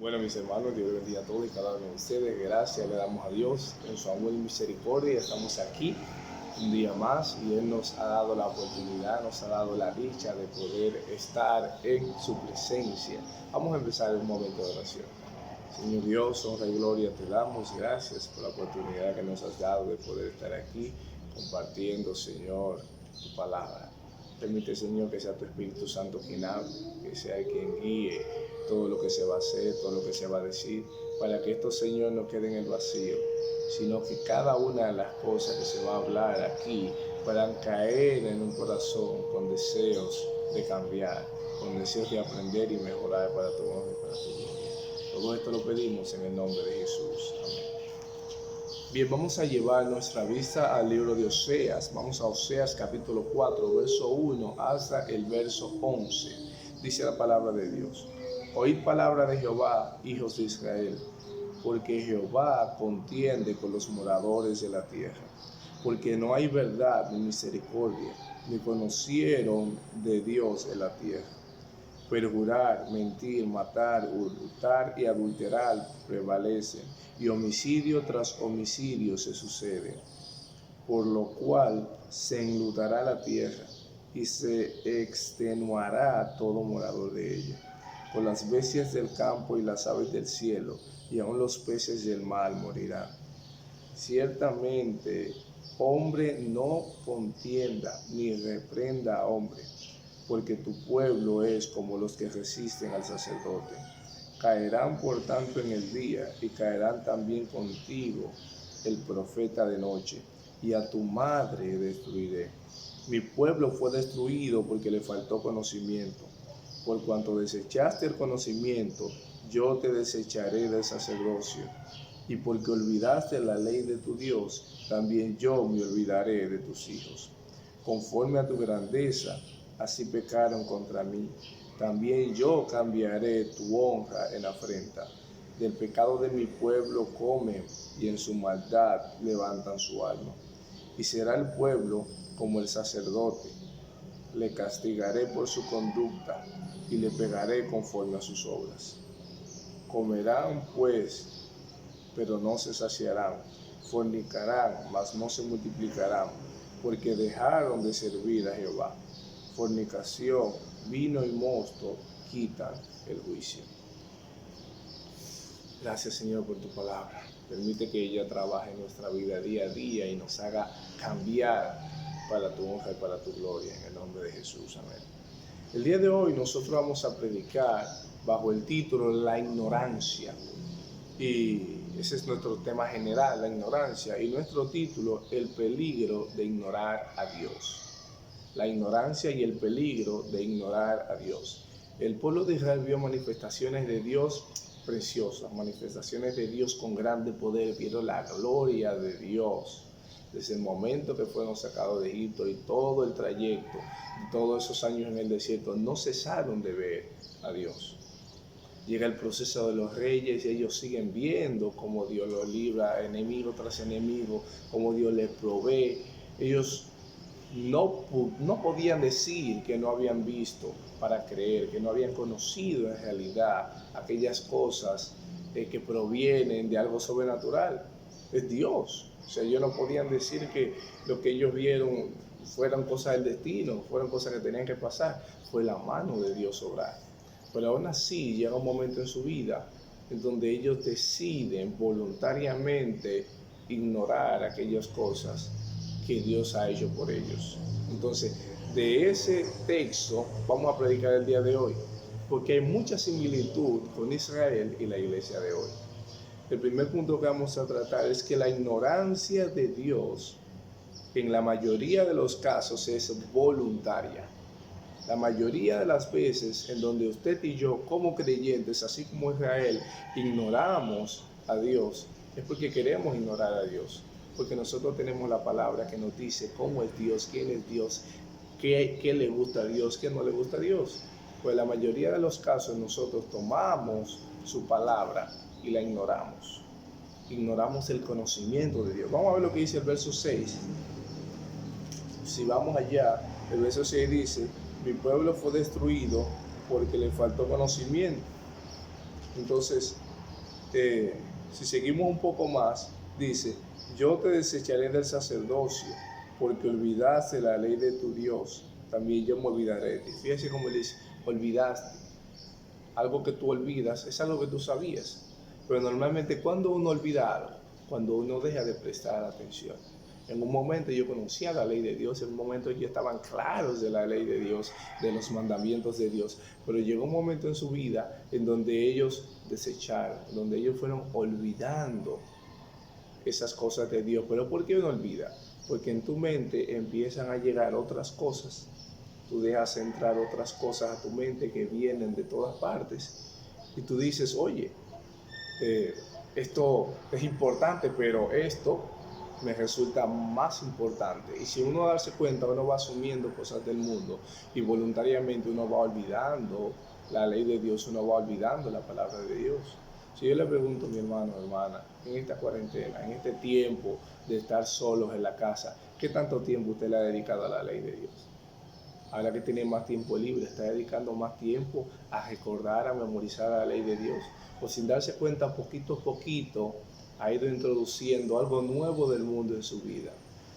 Bueno, mis hermanos, Dios les bendiga a todos y cada uno de ustedes. Gracias le damos a Dios en su amor y misericordia. Estamos aquí un día más y Él nos ha dado la oportunidad, nos ha dado la dicha de poder estar en su presencia. Vamos a empezar un momento de oración. Señor Dios, honra y gloria te damos. Gracias por la oportunidad que nos has dado de poder estar aquí compartiendo, Señor, tu palabra. Permite, Señor, que sea tu Espíritu Santo quien hable, que sea quien guíe todo lo que se va a hacer, todo lo que se va a decir, para que esto, Señor, no quede en el vacío, sino que cada una de las cosas que se va a hablar aquí puedan caer en un corazón con deseos de cambiar, con deseos de aprender y mejorar para tu honra y para tu gloria. Todo esto lo pedimos en el nombre de Jesús. Amén. Bien, vamos a llevar nuestra vista al libro de Oseas. Vamos a Oseas capítulo 4, verso 1 hasta el verso 11. Dice la palabra de Dios: Oíd palabra de Jehová, hijos de Israel, porque Jehová contiende con los moradores de la tierra, porque no hay verdad ni misericordia, ni conocieron de Dios en la tierra. Perjurar, mentir, matar, hurtar y adulterar prevalecen, y homicidio tras homicidio se sucede, por lo cual se enlutará la tierra y se extenuará todo morador de ella, con las bestias del campo y las aves del cielo, y aun los peces del mar morirán. Ciertamente, hombre no contienda ni reprenda a hombre, porque tu pueblo es como los que resisten al sacerdote. Caerán por tanto en el día, y caerán también contigo el profeta de noche, y a tu madre destruiré. Mi pueblo fue destruido porque le faltó conocimiento. Por cuanto desechaste el conocimiento, yo te desecharé del sacerdocio. Y porque olvidaste la ley de tu Dios, también yo me olvidaré de tus hijos. Conforme a tu grandeza, así pecaron contra mí. También yo cambiaré tu honra en afrenta. Del pecado de mi pueblo comen, y en su maldad levantan su alma. Y será el pueblo como el sacerdote. Le castigaré por su conducta, y le pegaré conforme a sus obras. Comerán pues, pero no se saciarán. Fornicarán, mas no se multiplicarán, porque dejaron de servir a Jehová. Fornicación, vino y mosto quitan el juicio. Gracias, Señor, por tu palabra. Permite que ella trabaje en nuestra vida día a día y nos haga cambiar para tu honra y para tu gloria, en el nombre de Jesús. Amén. El día de hoy nosotros vamos a predicar bajo el título La ignorancia. Y ese es nuestro tema general, la ignorancia. Y nuestro título, el peligro de ignorar a Dios. La ignorancia y el peligro de ignorar a Dios. El pueblo de Israel vio manifestaciones de Dios preciosas, manifestaciones de Dios con grande poder, vieron la gloria de Dios desde el momento que fueron sacados de Egipto y todo el trayecto, todos esos años en el desierto, no cesaron de ver a Dios. Llega el proceso de los reyes y ellos siguen viendo cómo Dios los libra enemigo tras enemigo, cómo Dios les provee. Ellos no podían decir que no habían visto para creer, que no habían conocido en realidad aquellas cosas que provienen de algo sobrenatural. Es Dios. O sea, ellos no podían decir que lo que ellos vieron fueran cosas del destino, fueran cosas que tenían que pasar. Fue la mano de Dios obrar. Pero aún así llega un momento en su vida en donde ellos deciden voluntariamente ignorar aquellas cosas que Dios ha hecho por ellos. Entonces, de ese texto vamos a predicar el día de hoy, porque hay mucha similitud con Israel y la iglesia de hoy. El primer punto que vamos a tratar es que la ignorancia de Dios en la mayoría de los casos es voluntaria. La mayoría de las veces en donde usted y yo como creyentes, así como Israel, ignoramos a Dios, es porque queremos ignorar a Dios. Porque nosotros tenemos la palabra que nos dice cómo es Dios, quién es Dios, qué le gusta a Dios, qué no le gusta a Dios. Pues la mayoría de los casos nosotros tomamos su palabra y la ignoramos. Ignoramos el conocimiento de Dios. Vamos a ver lo que dice el verso 6. Si vamos allá, el verso 6 dice: mi pueblo fue destruido porque le faltó conocimiento. Entonces, si seguimos un poco más, dice, yo te desecharé del sacerdocio, porque olvidaste la ley de tu Dios, también yo me olvidaré de ti. Fíjese cómo él dice, olvidaste. Algo que tú olvidas es algo que tú sabías. Pero normalmente cuando uno olvida algo, cuando uno deja de prestar atención. En un momento yo conocía la ley de Dios, en un momento ellos estaban claros de la ley de Dios, de los mandamientos de Dios, pero llegó un momento en su vida en donde ellos desecharon, donde ellos fueron olvidando esas cosas de Dios. ¿Pero por qué uno olvida? Porque en tu mente empiezan a llegar otras cosas. Tú dejas entrar otras cosas a tu mente que vienen de todas partes. Y tú dices, oye, esto es importante, pero esto me resulta más importante. Y si uno darse cuenta, uno va asumiendo cosas del mundo y voluntariamente uno va olvidando la ley de Dios, uno va olvidando la palabra de Dios. Si yo le pregunto a mi hermano o hermana, en esta cuarentena, en este tiempo de estar solos en la casa, ¿qué tanto tiempo usted le ha dedicado a la ley de Dios? Ahora que tiene más tiempo libre, está dedicando más tiempo a recordar, a memorizar la ley de Dios. O sin darse cuenta, poquito a poquito, ha ido introduciendo algo nuevo del mundo en su vida.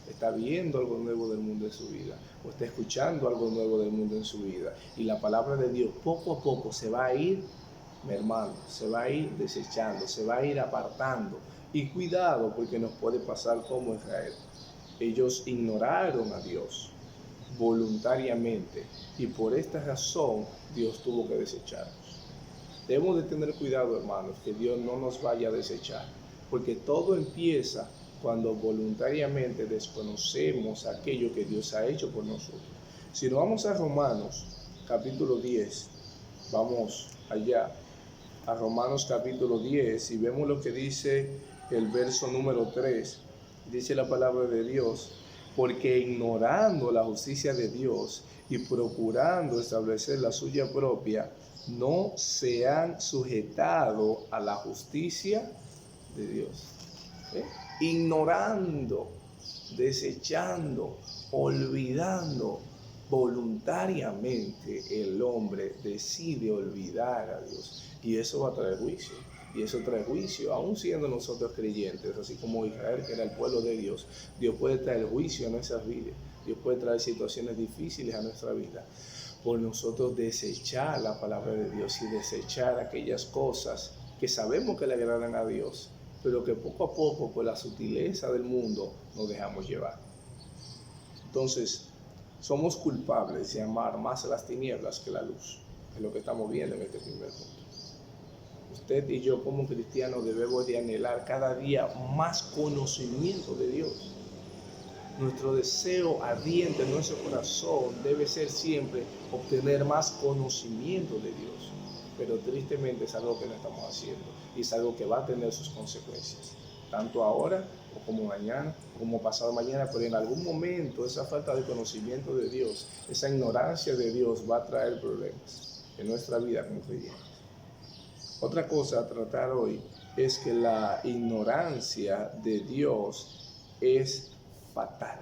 Está viendo algo nuevo del mundo en su vida. O está escuchando algo nuevo del mundo en su vida. Y la palabra de Dios poco a poco se va a ir, mi hermano, se va a ir desechando, se va a ir apartando. Y cuidado, porque nos puede pasar como Israel. Ellos ignoraron a Dios voluntariamente y por esta razón Dios tuvo que desecharnos. Debemos de tener cuidado, hermanos, que Dios no nos vaya a desechar, porque todo empieza cuando voluntariamente desconocemos aquello que Dios ha hecho por nosotros. Si nos vamos a Romanos capítulo 10, vamos allá a Romanos capítulo 10 y vemos lo que dice el verso número 3, dice la palabra de Dios, porque ignorando la justicia de Dios y procurando establecer la suya propia, no se han sujetado a la justicia de Dios. Ignorando, desechando, olvidando, voluntariamente el hombre decide olvidar a Dios y eso va a traer juicio. Y eso trae juicio, aún siendo nosotros creyentes, así como Israel, que era el pueblo de Dios. Dios puede traer juicio a nuestras vidas. Dios puede traer situaciones difíciles a nuestra vida por nosotros desechar la palabra de Dios y desechar aquellas cosas que sabemos que le agradan a Dios, pero que poco a poco, por la sutileza del mundo, nos dejamos llevar. Entonces, somos culpables de amar más las tinieblas que la luz. Es lo que estamos viendo en este primer punto. Usted y yo como cristianos debemos de anhelar cada día más conocimiento de Dios. Nuestro deseo ardiente en nuestro corazón debe ser siempre obtener más conocimiento de Dios. Pero tristemente es algo que no estamos haciendo y es algo que va a tener sus consecuencias. Tanto ahora o como mañana, como pasado mañana, pero en algún momento esa falta de conocimiento de Dios, esa ignorancia de Dios va a traer problemas en nuestra vida como creyentes. Otra cosa a tratar hoy es que la ignorancia de Dios es fatal.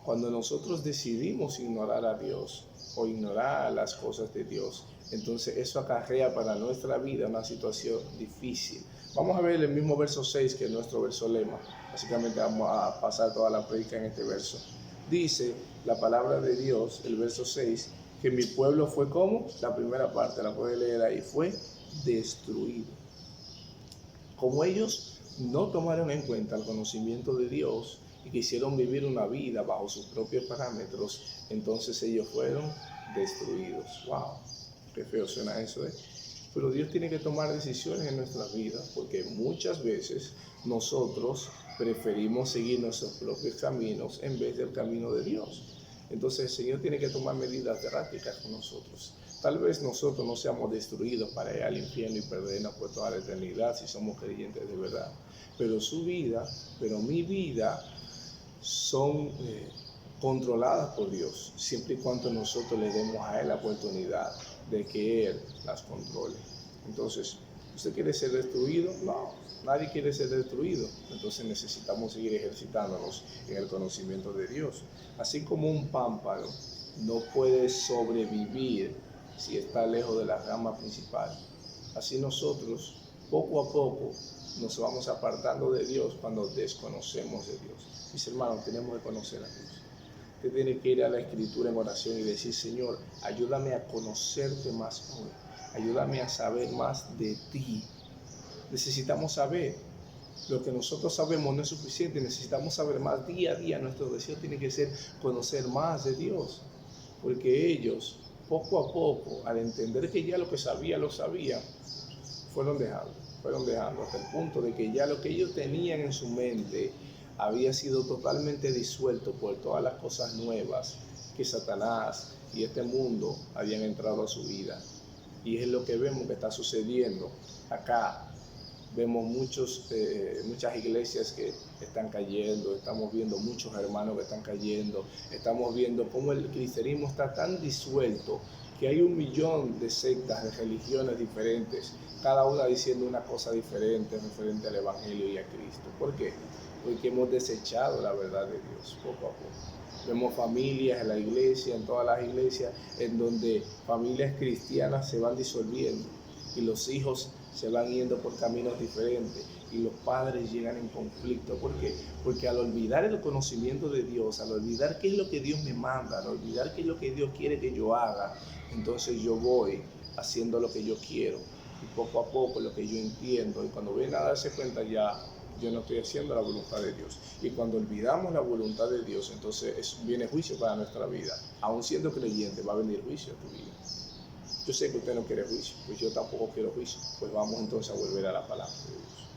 Cuando nosotros decidimos ignorar a Dios o ignorar las cosas de Dios, entonces eso acarrea para nuestra vida una situación difícil. Vamos a ver el mismo verso 6 que es nuestro verso lema. Básicamente vamos a pasar toda la predica en este verso. Dice la palabra de Dios, el verso 6, que mi pueblo fue como, la primera parte, la puede leer ahí, fue destruido. Como ellos no tomaron en cuenta el conocimiento de Dios y quisieron vivir una vida bajo sus propios parámetros, entonces ellos fueron destruidos. ¡Wow! Qué feo suena eso, ¿eh? Pero Dios tiene que tomar decisiones en nuestras vidas, porque muchas veces nosotros preferimos seguir nuestros propios caminos en vez del camino de Dios. Entonces el Señor tiene que tomar medidas drásticas con nosotros. Tal vez nosotros no seamos destruidos para ir al infierno y perdernos por toda la eternidad si somos creyentes de verdad. Pero su vida, pero mi vida son controladas por Dios, siempre y cuando nosotros le demos a Él la oportunidad de que Él las controle. Entonces, ¿usted quiere ser destruido? No, nadie quiere ser destruido. Entonces necesitamos seguir ejercitándonos en el conocimiento de Dios. Así como un pámpano no puede sobrevivir si está lejos de la rama principal, Así nosotros, poco a poco, nos vamos apartando de Dios cuando desconocemos de Dios. Mis hermanos, tenemos que conocer a Dios. Usted tiene que ir a la Escritura en oración y decir: Señor, ayúdame a conocerte más hoy. Ayúdame a saber más de ti. Necesitamos saber. Lo que nosotros sabemos no es suficiente. Necesitamos saber más día a día. Nuestro deseo tiene que ser conocer más de Dios. Porque ellos, poco a poco, al entender que ya lo que sabía, lo sabían, fueron dejando hasta el punto de que ya lo que ellos tenían en su mente había sido totalmente disuelto por todas las cosas nuevas que Satanás y este mundo habían entrado a su vida. Y es lo que vemos que está sucediendo acá. Vemos muchas iglesias que están cayendo, estamos viendo muchos hermanos que están cayendo, estamos viendo cómo el cristianismo está tan disuelto que hay 1 millón de sectas, de religiones diferentes, cada una diciendo una cosa diferente referente al Evangelio y a Cristo. ¿Por qué? Porque hemos desechado la verdad de Dios poco a poco. Vemos familias en la iglesia, en todas las iglesias, en donde familias cristianas se van disolviendo y los hijos se van yendo por caminos diferentes y los padres llegan en conflicto. ¿Por qué? Porque al olvidar el conocimiento de Dios, al olvidar qué es lo que Dios me manda, al olvidar qué es lo que Dios quiere que yo haga, entonces yo voy haciendo lo que yo quiero y poco a poco lo que yo entiendo, y cuando viene a darse cuenta ya yo no estoy haciendo la voluntad de Dios. Y cuando olvidamos la voluntad de Dios, entonces viene juicio para nuestra vida. Aún siendo creyente va a venir juicio a tu vida. Yo sé que usted no quiere juicio, pues yo tampoco quiero juicio. Pues vamos entonces a volver a la palabra de Dios.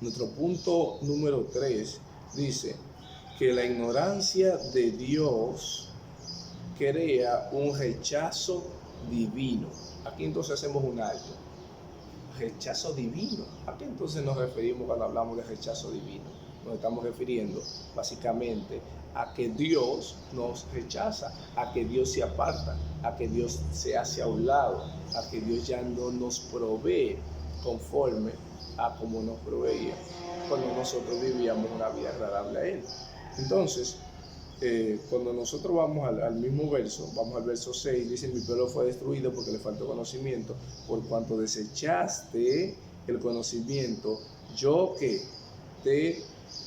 Nuestro punto número 3 dice que la ignorancia de Dios crea un rechazo divino. Aquí entonces hacemos un alto. Rechazo divino. ¿A qué entonces nos referimos cuando hablamos de rechazo divino? Nos estamos refiriendo básicamente a que Dios nos rechaza, a que Dios se aparta, a que Dios se hace a un lado, a que Dios ya no nos provee conforme a como nos proveía cuando nosotros vivíamos una vida agradable a Él. Entonces, cuando nosotros vamos al mismo verso, vamos al verso 6, dice: mi pueblo fue destruido porque le faltó conocimiento, por cuanto desechaste el conocimiento, yo que te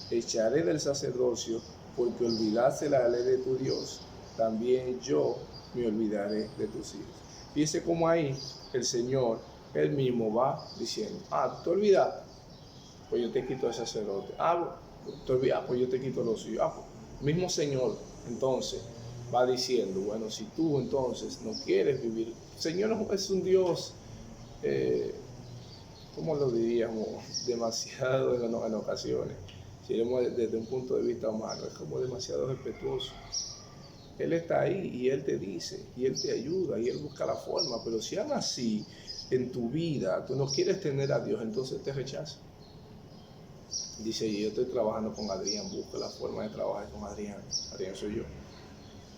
echaré del sacerdocio, porque olvidaste la ley de tu Dios, también yo me olvidaré de tus hijos. Fíjese cómo ahí el Señor, Él mismo va diciendo: te olvidaste, pues yo te quito el sacerdote. Te olvidaste, pues yo te quito los hijos. Mismo Señor entonces va diciendo: bueno, si tú entonces no quieres vivir, Señor es un Dios, ¿cómo lo diríamos? Demasiado en ocasiones, si vemos desde un punto de vista humano, es como demasiado respetuoso. Él está ahí y Él te dice, y Él te ayuda, y Él busca la forma, pero si aún así en tu vida tú no quieres tener a Dios, entonces te rechaza. Dice: yo estoy trabajando con Adrián, busco la forma de trabajar con Adrián. Adrián soy yo.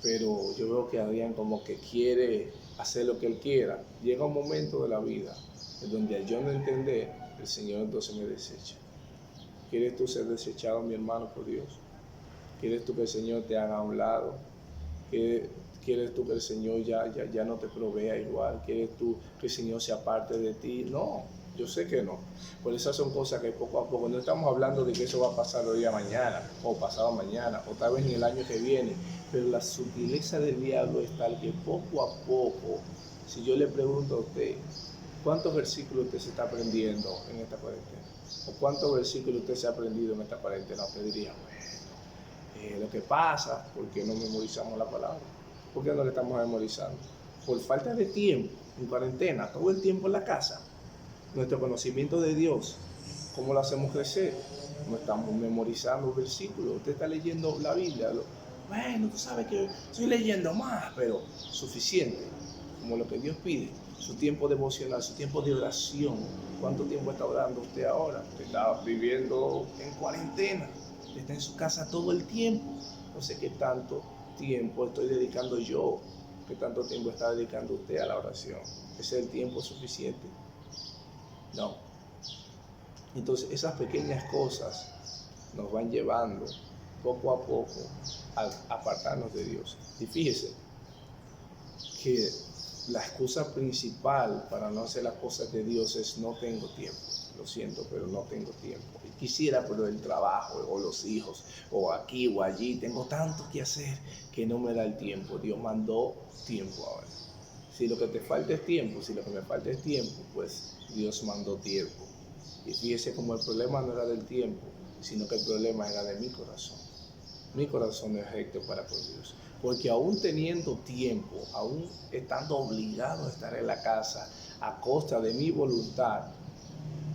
Pero yo veo que Adrián como que quiere hacer lo que él quiera. Llega un momento de la vida en donde al yo no entender, el Señor entonces me desecha. ¿Quieres tú ser desechado, mi hermano, por Dios? ¿Quieres tú que el Señor te haga a un lado? ¿Quieres tú que el Señor ya no te provea igual? ¿Quieres tú que el Señor se aparte de ti? No, yo sé que no. Por esas son cosas que poco a poco, no estamos hablando de que eso va a pasar hoy a mañana, o pasado mañana, o tal vez ni el año que viene, pero la sutileza del diablo es tal que poco a poco, si yo le pregunto a usted, ¿cuántos versículos usted se está aprendiendo en esta cuarentena? ¿O cuántos versículos usted se ha aprendido en esta cuarentena? Usted diría: lo que pasa, ¿por qué no memorizamos la palabra? ¿Por qué no la estamos memorizando? Por falta de tiempo, en cuarentena, todo el tiempo en la casa. Nuestro conocimiento de Dios, ¿cómo lo hacemos crecer? No estamos memorizando versículos. Usted está leyendo la Biblia. Bueno, tú sabes que estoy leyendo más, pero suficiente, como lo que Dios pide. Su tiempo devocional, su tiempo de oración. ¿Cuánto tiempo está orando usted ahora? Usted está viviendo en cuarentena. Está en su casa todo el tiempo. No sé qué tanto tiempo estoy dedicando yo, qué tanto tiempo está dedicando usted a la oración. ¿Ese es el tiempo suficiente? No. Entonces esas pequeñas cosas nos van llevando poco a poco a apartarnos de Dios. Y fíjese que la excusa principal para no hacer las cosas de Dios es no tengo tiempo. Lo siento, pero no tengo tiempo. Y quisiera, pero el trabajo, o los hijos, o aquí o allí, tengo tanto que hacer que no me da el tiempo. Dios mandó tiempo ahora. Si lo que te falta es tiempo, si lo que me falta es tiempo, pues Dios mandó tiempo. Y fíjese como el problema no era del tiempo, sino que el problema era de mi corazón. Mi corazón es recto para con Dios. Porque aún teniendo tiempo, aún estando obligado a estar en la casa a costa de mi voluntad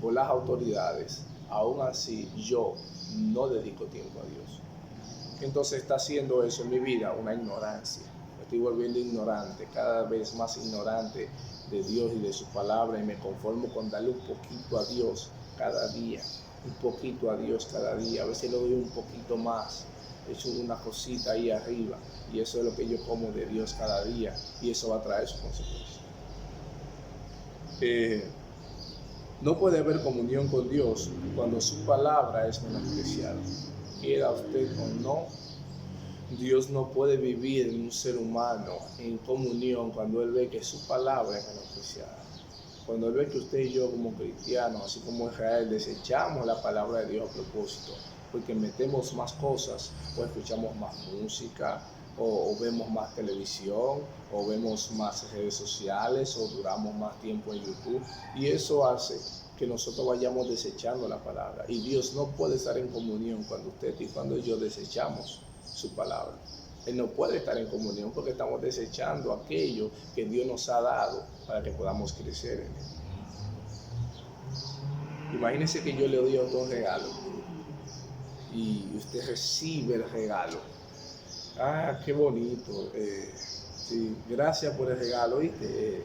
por las autoridades, aún así yo no dedico tiempo a Dios. Entonces está haciendo eso en mi vida una ignorancia. Me estoy volviendo ignorante, cada vez más ignorante de Dios y de su palabra, y me conformo con darle un poquito a Dios cada día, un poquito a Dios cada día. A veces le doy un poquito más, echo una cosita ahí arriba, y eso es lo que yo como de Dios cada día, y eso va a traer sus consecuencias. No puede haber comunión con Dios cuando su palabra es menospreciada. Quiera usted o no, Dios no puede vivir en un ser humano en comunión cuando Él ve que su palabra es menospreciada. Cuando Él ve que usted y yo como cristianos, así como Israel, desechamos la palabra de Dios a propósito, porque metemos más cosas, o escuchamos más música, o vemos más televisión, o vemos más redes sociales, o duramos más tiempo en YouTube, y eso hace que nosotros vayamos desechando la palabra. Y Dios no puede estar en comunión cuando usted y cuando yo desechamos su palabra. Él no puede estar en comunión porque estamos desechando aquello que Dios nos ha dado para que podamos crecer en Él. Imagínese que yo le doy a usted un regalo y usted recibe el regalo. Ah, qué bonito. Sí, gracias por el regalo, ¿viste?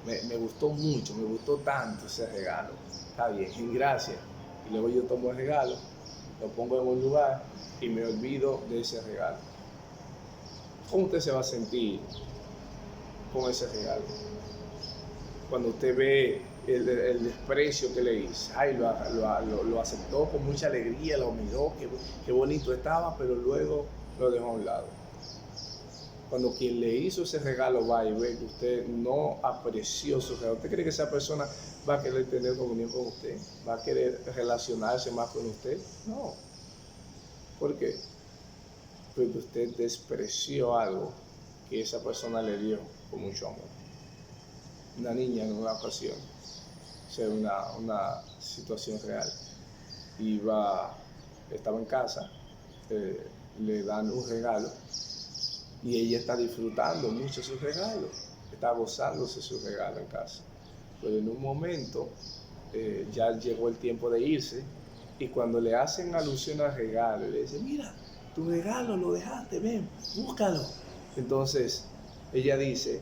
Me gustó mucho, me gustó tanto ese regalo. Está bien, gracias. Y luego yo tomo el regalo, lo pongo en un lugar y me olvido de ese regalo. ¿Cómo usted se va a sentir con ese regalo? Cuando usted ve el desprecio que le hizo, ay, lo aceptó con mucha alegría, lo miró, qué bonito estaba, pero luego lo dejó a un lado. Cuando quien le hizo ese regalo va y ve que usted no apreció su regalo, ¿usted cree que esa persona va a querer tener comunión con usted? ¿Va a querer relacionarse más con usted? No. ¿Por qué? Porque usted despreció algo que esa persona le dio con mucho amor. Una niña en una ocasión, o sea, una situación real, estaba en casa, le dan un regalo y ella está disfrutando mucho su regalo, está gozándose su regalo en casa. Pero en un momento ya llegó el tiempo de irse, y cuando le hacen alusión al regalo, le dicen, mira, tu regalo lo dejaste, ven, búscalo. Entonces ella dice,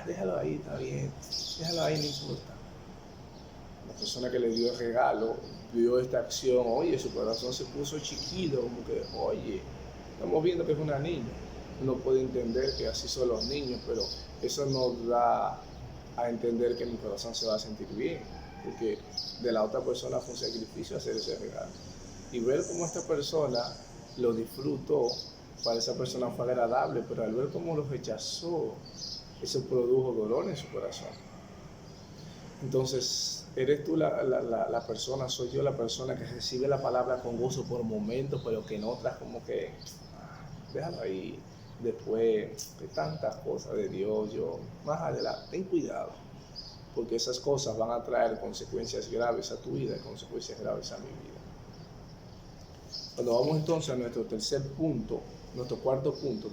déjalo ahí, está bien, déjalo ahí, no importa. La persona que le dio el regalo vio esta acción, oye, su corazón se puso chiquito, como que, oye, estamos viendo que es una niña. Uno puede entender que así son los niños, pero eso nos da a entender que mi corazón se va a sentir bien, porque de la otra persona fue un sacrificio hacer ese regalo. Y ver cómo esta persona lo disfrutó, para esa persona fue agradable, pero al ver cómo lo rechazó, eso produjo dolor en su corazón. Entonces, eres tú la persona, soy yo la persona que recibe la palabra con gozo por momentos, pero que en otras como que, déjalo ahí, después de tantas cosas de Dios, yo más adelante, ten cuidado, porque esas cosas van a traer consecuencias graves a tu vida y consecuencias graves a mi vida. Cuando vamos entonces a nuestro cuarto punto,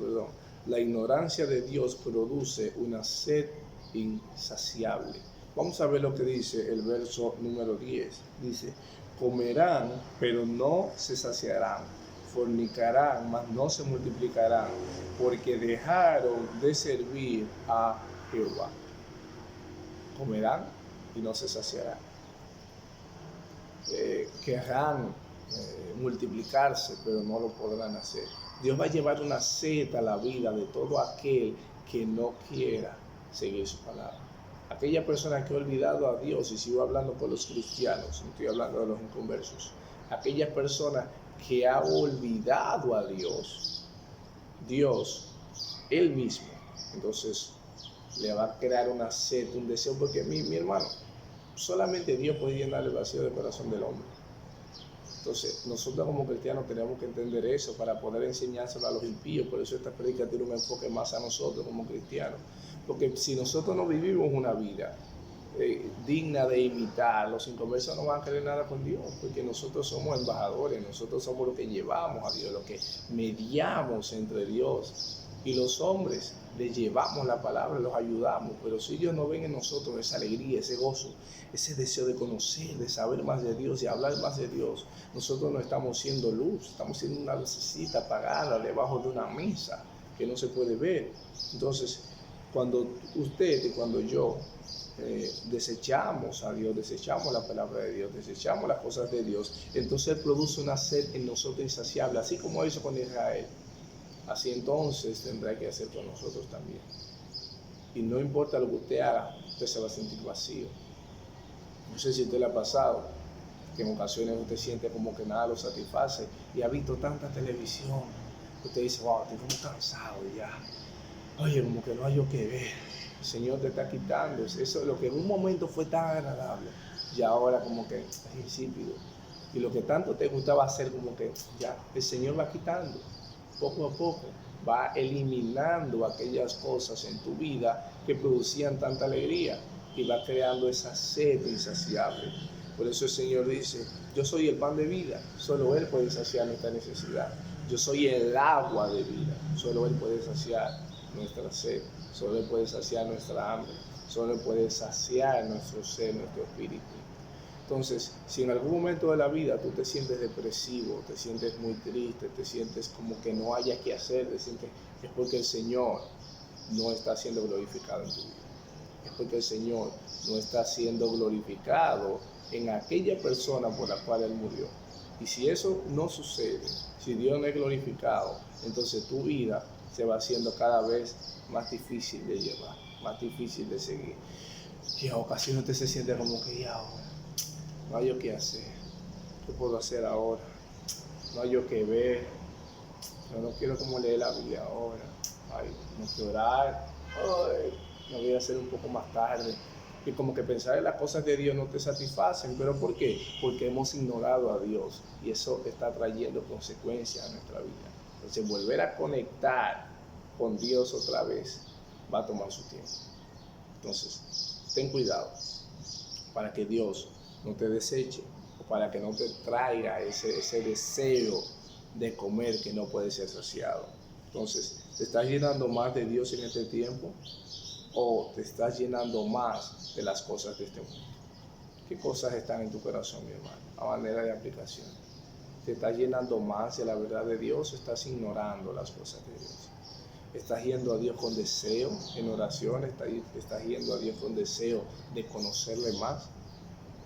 la ignorancia de Dios produce una sed insaciable. Vamos a ver lo que dice el verso número 10. Dice, comerán, pero no se saciarán, fornicarán, mas no se multiplicarán, porque dejaron de servir a Jehová. Comerán y no se saciarán. Querrán multiplicarse, pero no lo podrán hacer. Dios va a llevar una sed a la vida de todo aquel que no quiera seguir su palabra. Aquella persona que ha olvidado a Dios, y sigo hablando por los cristianos, no estoy hablando de los inconversos, aquella persona que ha olvidado a Dios, Él mismo, entonces le va a crear una sed, un deseo, porque mi hermano, solamente Dios puede llenar el vacío del corazón del hombre. Entonces, nosotros como cristianos tenemos que entender eso para poder enseñárselo a los impíos. Por eso esta predica tiene un enfoque más a nosotros como cristianos. Porque si nosotros no vivimos una vida digna de imitar, los inconversos no van a querer nada con Dios, porque nosotros somos embajadores, nosotros somos los que llevamos a Dios, los que mediamos entre Dios y los hombres. Les llevamos la palabra, los ayudamos, pero si ellos no ven en nosotros esa alegría, ese gozo, ese deseo de conocer, de saber más de Dios, de hablar más de Dios, nosotros no estamos siendo luz, estamos siendo una lucecita apagada debajo de una mesa que no se puede ver. Entonces, cuando usted y cuando yo desechamos a Dios, desechamos la palabra de Dios, desechamos las cosas de Dios, entonces Él produce una sed en nosotros insaciable, así como hizo con Israel. Así entonces tendrá que hacer con nosotros también. Y no importa lo que usted haga, usted se va a sentir vacío. No sé si a usted le ha pasado, que en ocasiones usted siente como que nada lo satisface y ha visto tanta televisión. Usted dice, wow, estoy como cansado ya. Oye, como que no hay yo que ver. El Señor te está quitando. Eso, lo que en un momento fue tan agradable, y ahora como que es insípido. Y lo que tanto te gustaba hacer, como que ya, el Señor va quitando. Poco a poco va eliminando aquellas cosas en tu vida que producían tanta alegría y va creando esa sed insaciable. Por eso el Señor dice, yo soy el pan de vida, solo Él puede saciar nuestra necesidad. Yo soy el agua de vida, solo Él puede saciar nuestra sed, solo Él puede saciar nuestra hambre, solo Él puede saciar nuestro ser, nuestro espíritu. Entonces, si en algún momento de la vida tú te sientes depresivo, te sientes muy triste, te sientes como que no haya que hacer, te sientes, es porque el Señor no está siendo glorificado en tu vida. Es porque el Señor no está siendo glorificado en aquella persona por la cual Él murió. Y si eso no sucede, si Dios no es glorificado, entonces tu vida se va haciendo cada vez más difícil de llevar, más difícil de seguir. Y a ocasiones usted se siente como que ya ahora. No hay yo qué hacer. ¿Qué puedo hacer ahora? No hay yo qué ver. Yo no quiero como leer la Biblia ahora. Ay, no quiero orar. Ay, lo voy a hacer un poco más tarde. Y como que pensar en las cosas de Dios no te satisfacen. ¿Pero por qué? Porque hemos ignorado a Dios. Y eso está trayendo consecuencias a nuestra vida. Entonces volver a conectar con Dios otra vez va a tomar su tiempo. Entonces, ten cuidado para que Dios no te deseche o para que no te traiga ese deseo de comer que no puede ser saciado. Entonces, ¿te estás llenando más de Dios en este tiempo o te estás llenando más de las cosas de este mundo? ¿Qué cosas están en tu corazón, mi hermano? A manera de aplicación. ¿Te estás llenando más de la verdad de Dios o estás ignorando las cosas de Dios? ¿Estás yendo a Dios con deseo en oración? ¿Estás yendo a Dios con deseo de conocerle más?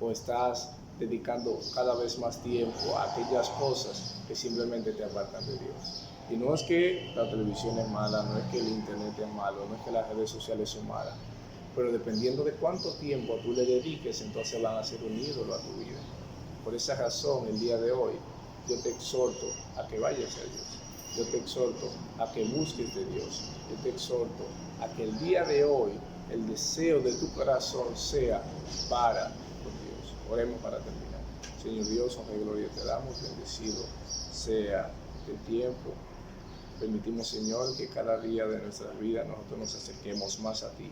¿O estás dedicando cada vez más tiempo a aquellas cosas que simplemente te apartan de Dios? Y no es que la televisión es mala, no es que el internet es malo, no es que las redes sociales son malas, pero dependiendo de cuánto tiempo tú le dediques, entonces van a ser un ídolo a tu vida. Por esa razón, el día de hoy, yo te exhorto a que vayas a Dios. Yo te exhorto a que busques de Dios. Yo te exhorto a que el día de hoy el deseo de tu corazón sea para con Dios. Oremos para terminar. Señor Dios, honra y gloria te damos. Bendecido sea el tiempo. Permitimos, Señor, que cada día de nuestras vidas nosotros nos acerquemos más a ti.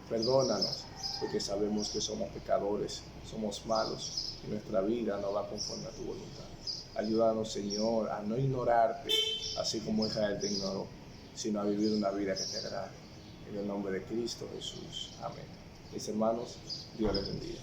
Perdónanos, porque sabemos que somos pecadores, somos malos y nuestra vida no va conforme a tu voluntad. Ayúdanos, Señor, a no ignorarte, así como Israel te ignoró, sino a vivir una vida que te agrade. En el nombre de Cristo Jesús. Amén. Mis hermanos, Dios les bendiga.